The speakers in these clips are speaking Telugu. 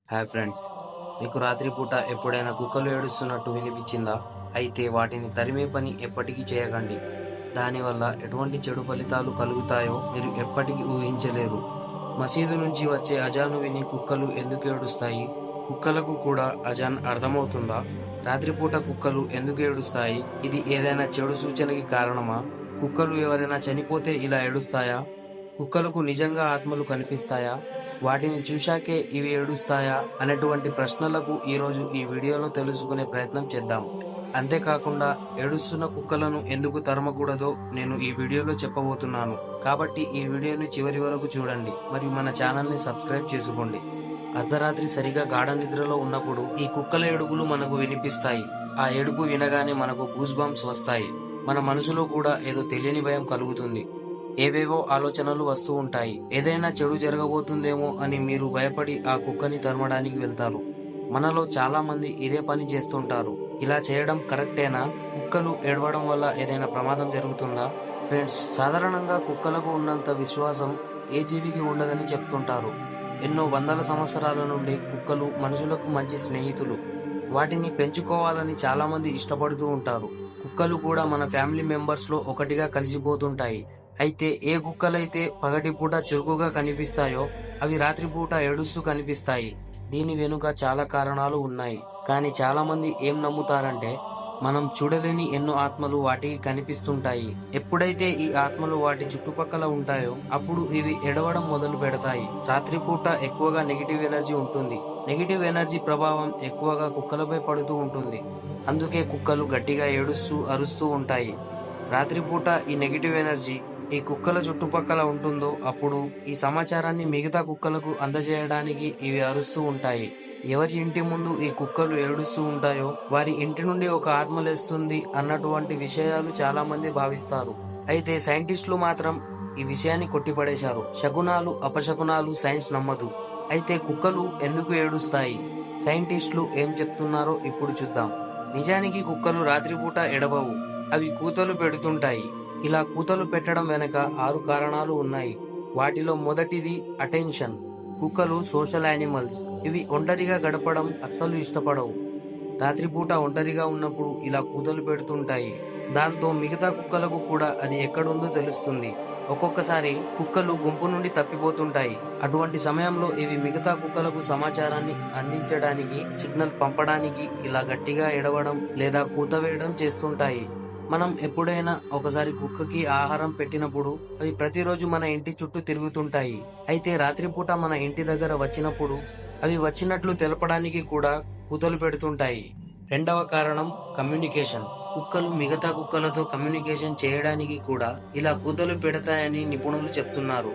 హాయ్ ఫ్రెండ్స్, మీకు రాత్రిపూట ఎప్పుడైనా కుక్కలు ఏడుస్తున్నట్టు వినిపించిందా? అయితే వాటిని తరిమే పని ఎప్పటికీ చేయకండి. దానివల్ల ఎటువంటి చెడు ఫలితాలు కలుగుతాయో మీరు ఎప్పటికీ ఊహించలేరు. మసీదు నుంచి వచ్చే అజాను విని కుక్కలు ఎందుకు ఏడుస్తాయి? కుక్కలకు కూడా అజాన్ అర్థమవుతుందా? రాత్రిపూట కుక్కలు ఎందుకు ఏడుస్తాయి? ఇది ఏదైనా చెడు సూచనకి కారణమా? కుక్కలు ఎవరైనా చనిపోతే ఇలా ఏడుస్తాయా? కుక్కలకు నిజంగా ఆత్మలు కనిపిస్తాయా? వాటిని చూశాకే ఇవి ఏడుస్తాయా అనేటువంటి ప్రశ్నలకు ఈరోజు ఈ వీడియోలో తెలుసుకునే ప్రయత్నం చేద్దాం. అంతేకాకుండా ఏడుస్తున్న కుక్కలను ఎందుకు తరమకూడదో నేను ఈ వీడియోలో చెప్పబోతున్నాను. కాబట్టి ఈ వీడియోని చివరి వరకు చూడండి మరియు మన ఛానల్ని సబ్స్క్రైబ్ చేసుకోండి. అర్ధరాత్రి సరిగా గాఢ నిద్రలో ఉన్నప్పుడు ఈ కుక్కల ఏడుపులు మనకు వినిపిస్తాయి. ఆ ఏడుపు వినగానే మనకు గూస్ బంప్స్ వస్తాయి. మన మనసులో కూడా ఏదో తెలియని భయం కలుగుతుంది. ఏవేవో ఆలోచనలు వస్తూ ఉంటాయి. ఏదైనా చెడు జరగబోతుందేమో అని మీరు భయపడి ఆ కుక్కని తరమడానికి వెళ్తారు. మనలో చాలా మంది ఇదే పని చేస్తుంటారు. ఇలా చేయడం కరెక్టేనా? కుక్కలు ఏడవడం వల్ల ఏదైనా ప్రమాదం జరుగుతుందా? ఫ్రెండ్స్, సాధారణంగా కుక్కలకు ఉన్నంత విశ్వాసం ఏ జీవికి ఉండదని చెప్తుంటారు. ఎన్నో వందల సంవత్సరాల నుండి కుక్కలు మనుషులకు మంచి స్నేహితులు. వాటిని పెంచుకోవాలని చాలా మంది ఇష్టపడుతూ ఉంటారు. కుక్కలు కూడా మన ఫ్యామిలీ మెంబర్స్ లో ఒకటిగా కలిసిపోతుంటాయి. అయితే ఏ కుక్కలైతే పగటిపూట చురుకుగా కనిపిస్తాయో అవి రాత్రిపూట ఏడుస్తూ కనిపిస్తాయి. దీని వెనుక చాలా కారణాలు ఉన్నాయి. కానీ చాలా మంది ఏం నమ్ముతారంటే మనం చూడలేని ఎన్నో ఆత్మలు వాటికి కనిపిస్తుంటాయి. ఎప్పుడైతే ఈ ఆత్మలు వాటి చుట్టుపక్కల ఉంటాయో అప్పుడు ఇవి ఎడవడం మొదలు పెడతాయి. రాత్రిపూట ఎక్కువగా నెగిటివ్ ఎనర్జీ ఉంటుంది. నెగిటివ్ ఎనర్జీ ప్రభావం ఎక్కువగా కుక్కలపై పడుతూ ఉంటుంది. అందుకే కుక్కలు గట్టిగా ఏడుస్తూ అరుస్తూ ఉంటాయి. రాత్రిపూట ఈ నెగిటివ్ ఎనర్జీ ఈ కుక్కల చుట్టుపక్కల ఉంటుందో అప్పుడు ఈ సమాచారాన్ని మిగతా కుక్కలకు అందజేయడానికి ఇవి అరుస్తూ ఉంటాయి. ఎవరి ఇంటి ముందు ఈ కుక్కలు ఏడుస్తూ ఉంటాయో వారి ఇంటి నుండి ఒక ఆత్మ లేస్తుంది అన్నటువంటి విషయాలు చాలా మంది భావిస్తారు. అయితే సైంటిస్టులు మాత్రం ఈ విషయాన్ని కొట్టిపడేశారు. శకునాలు అపశకునాలు సైన్స్ నమ్మదు. అయితే కుక్కలు ఎందుకు ఏడుస్తాయి? సైంటిస్టులు ఏం చెప్తున్నారో ఇప్పుడు చూద్దాం. నిజానికి కుక్కలు రాత్రిపూట ఎడవవు. అవి కూతలు పెడుతుంటాయి. ఇలా కూతలు పెట్టడం వెనక 6 కారణాలు ఉన్నాయి. వాటిలో మొదటిది అటెన్షన్. కుక్కలు సోషల్ యానిమల్స్. ఇవి ఒంటరిగా గడపడం అస్సలు ఇష్టపడవు. రాత్రిపూట ఒంటరిగా ఉన్నప్పుడు ఇలా కూతలు పెడుతుంటాయి. దాంతో మిగతా కుక్కలకు కూడా అది ఎక్కడుందో తెలుస్తుంది. ఒక్కొక్కసారి కుక్కలు గుంపు నుండి తప్పిపోతుంటాయి. అటువంటి సమయంలో ఇవి మిగతా కుక్కలకు సమాచారాన్ని అందించడానికి, సిగ్నల్ పంపడానికి ఇలా గట్టిగా ఎడవడం లేదా కూత వేయడం చేస్తుంటాయి. మనం ఎప్పుడైనా ఒకసారి కుక్కకి ఆహారం పెట్టినప్పుడు అవి ప్రతిరోజు మన ఇంటి చుట్టూ తిరుగుతుంటాయి. అయితే రాత్రిపూట మన ఇంటి దగ్గర వచ్చినప్పుడు అవి వచ్చినట్లు తెలపడానికి కూడా కూతలు పెడుతుంటాయి. రెండవ కారణం కమ్యూనికేషన్. కుక్కలు మిగతా కుక్కలతో కమ్యూనికేషన్ చేయడానికి కూడా ఇలా కూతలు పెడతాయని నిపుణులు చెప్తున్నారు.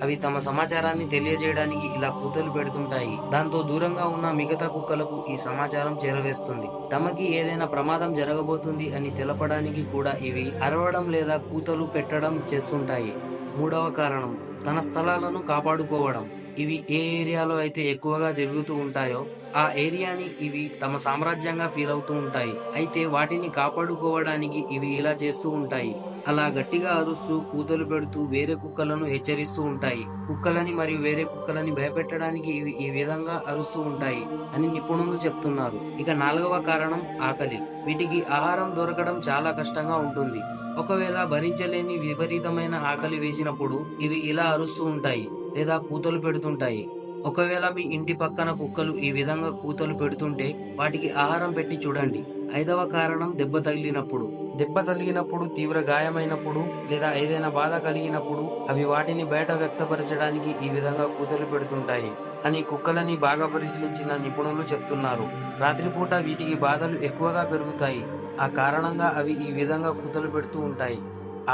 అవి తమ సమాచారాన్ని తెలియజేయడానికి ఇలా కూతలు పెడుతుంటాయి. దాంతో దూరంగా ఉన్న మిగతా కుక్కలకు ఈ సమాచారం చేరవేస్తుంది. తమకి ఏదైనా ప్రమాదం జరగబోతుంది అని తెలపడానికి కూడా ఇవి అరవడం లేదా కూతలు పెట్టడం చేస్తుంటాయి. మూడవ కారణం తన స్థలాలను కాపాడుకోవడం. ఇవి ఏ ఏరియాలో అయితే ఎక్కువగా తిరుగుతూ ఉంటాయో ఆ ఏరియాని ఇవి తమ సామ్రాజ్యంగా ఫీల్ అవుతూ ఉంటాయి. అయితే వాటిని కాపాడుకోవడానికి ఇవి ఇలా చేస్తూ ఉంటాయి. అలా గట్టిగా అరుస్తూ కూతలు పెడుతూ వేరే కుక్కలను హెచ్చరిస్తూ ఉంటాయి. కుక్కలని మరియు వేరే కుక్కలని భయపెట్టడానికి ఇవి ఈ విధంగా అరుస్తూ ఉంటాయి అని నిపుణులు చెప్తున్నారు. ఇక నాలుగవ కారణం ఆకలి. వీటికి ఆహారం దొరకడం చాలా కష్టంగా ఉంటుంది. ఒకవేళ భరించలేని విపరీతమైన ఆకలి వేసినప్పుడు ఇవి ఇలా అరుస్తూ ఉంటాయి లేదా కూతలు పెడుతుంటాయి. ఒకవేళ మీ ఇంటి పక్కన కుక్కలు ఈ విధంగా కూతలు పెడుతుంటే వాటికి ఆహారం పెట్టి చూడండి. ఐదవ కారణం దెబ్బ తగిలినప్పుడు. దెబ్బ తగిలినప్పుడు, తీవ్ర గాయమైనప్పుడు లేదా ఏదైనా బాధ కలిగినప్పుడు అవి వాటిని బయట వ్యక్తపరచడానికి ఈ విధంగా కూతలు పెడుతుంటాయి అని కుక్కలని బాగా పరిశీలించిన నిపుణులు చెప్తున్నారు. రాత్రిపూట వీటికి బాధలు ఎక్కువగా పెరుగుతాయి. ఆ కారణంగా అవి ఈ విధంగా కూతలు పెడుతూ ఉంటాయి.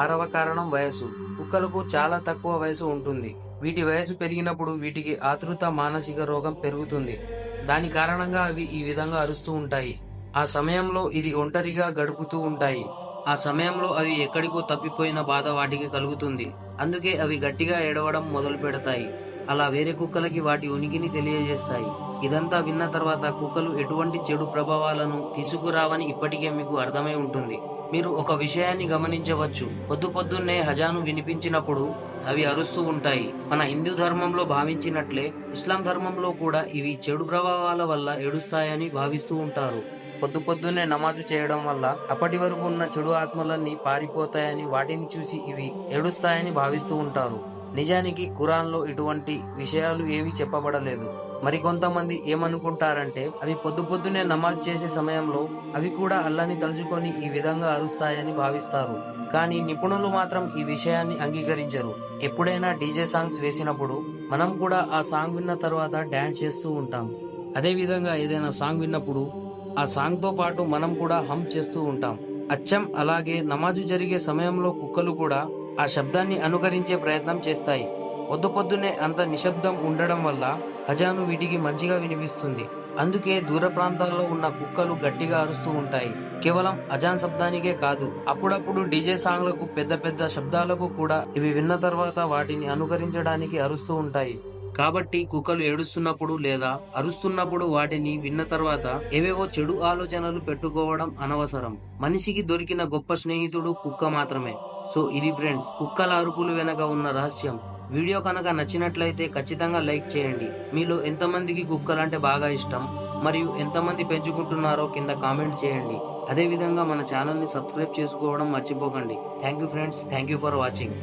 ఆరవ కారణం వయసు. కుక్కలకు చాలా తక్కువ వయసు ఉంటుంది. వీటి వయసు పెరిగినప్పుడు వీటికి ఆతృత మానసిక రోగం పెరుగుతుంది. దాని కారణంగా అవి ఈ విధంగా అరుస్తూ ఉంటాయి. ఆ సమయంలో ఇది ఒంటరిగా గడుపుతూ ఉంటాయి. ఆ సమయంలో అవి ఎక్కడికో తప్పిపోయిన బాధ వాటికి కలుగుతుంది. అందుకే అవి గట్టిగా ఏడవడం మొదలు పెడతాయి. అలా వేరే కుక్కలకి వాటి ఉనికిని తెలియజేస్తాయి. ఇదంతా విన్న తర్వాత కుక్కలు ఎటువంటి చెడు ప్రభావాలను తీసుకురావని ఇప్పటికే మీకు అర్థమై ఉంటుంది. మీరు ఒక విషయాన్ని గమనించవచ్చు. పొద్దున్నే హజాను వినిపించినప్పుడు అవి అరుస్తూ ఉంటాయి. మన హిందూ ధర్మంలో భావించినట్లే ఇస్లాం ధర్మంలో కూడా ఇవి చెడు ప్రభావాల వల్ల ఏడుస్తాయని భావిస్తూ ఉంటారు. పొద్దున్నే నమాజు చేయడం వల్ల అప్పటి వరకు ఉన్న చెడు ఆత్మలన్నీ పారిపోతాయని, వాటిని చూసి ఇవి ఏడుస్తాయని భావిస్తూ ఉంటారు. నిజానికి ఖురాన్లో ఇటువంటి విషయాలు ఏవి చెప్పబడలేదు. మరికొంతమంది ఏమనుకుంటారంటే అవి పొద్దున్నే నమాజ్ చేసే సమయంలో అవి కూడా అల్లాని తలుచుకొని ఈ విధంగా అరుస్తాయని భావిస్తారు. కానీ నిపుణులు మాత్రం ఈ విషయాన్ని అంగీకరించరు. ఎప్పుడైనా డీజే సాంగ్స్ వేసినప్పుడు మనం కూడా ఆ సాంగ్ విన్న తర్వాత డాన్స్ చేస్తూ ఉంటాం. అదే విధంగా ఏదైనా సాంగ్ విన్నప్పుడు ఆ సాంగ్ తో పాటు మనం కూడా హమ్ చేస్తూ ఉంటాం. అచ్చం అలాగే నమాజు జరిగే సమయంలో కుక్కలు కూడా ఆ శబ్దాన్ని అనుకరించే ప్రయత్నం చేస్తాయి. పొద్దున్నే అంత నిశ్శబ్దం ఉండడం వల్ల అజాను వీటికి మంచిగా వినిపిస్తుంది. అందుకే దూర ప్రాంతాల్లో ఉన్న కుక్కలు గట్టిగా అరుస్తూ ఉంటాయి. కేవలం అజాన్ శబ్దానికే కాదు, అప్పుడప్పుడు డీజే సాంగ్లకు, పెద్ద పెద్ద శబ్దాలకు కూడా ఇవి విన్న తర్వాత వాటిని అనుకరించడానికి అరుస్తూ ఉంటాయి. కాబట్టి కుక్కలు ఏడుస్తున్నప్పుడు లేదా అరుస్తున్నప్పుడు వాటిని విన్న తర్వాత ఏవేవో చెడు ఆలోచనలు పెట్టుకోవడం అనవసరం. మనిషికి దొరికిన గొప్ప స్నేహితుడు కుక్క మాత్రమే. సో ఇది ఫ్రెండ్స్, కుక్కల అరుపులు వెనక ఉన్న రహస్యం. వీడియో కనుక నచ్చినట్లయితే ఖచ్చితంగా లైక్ చేయండి. మీలో ఎంతమందికి కుక్కలంటే బాగా ఇష్టం మరియు ఎంతమంది పెంచుకుంటున్నారో కింద కామెంట్ చేయండి. అదే విధంగా మన ఛానల్ ని సబ్స్క్రైబ్ చేసుకోవడం మర్చిపోకండి. Thank you friends, thank you for watching.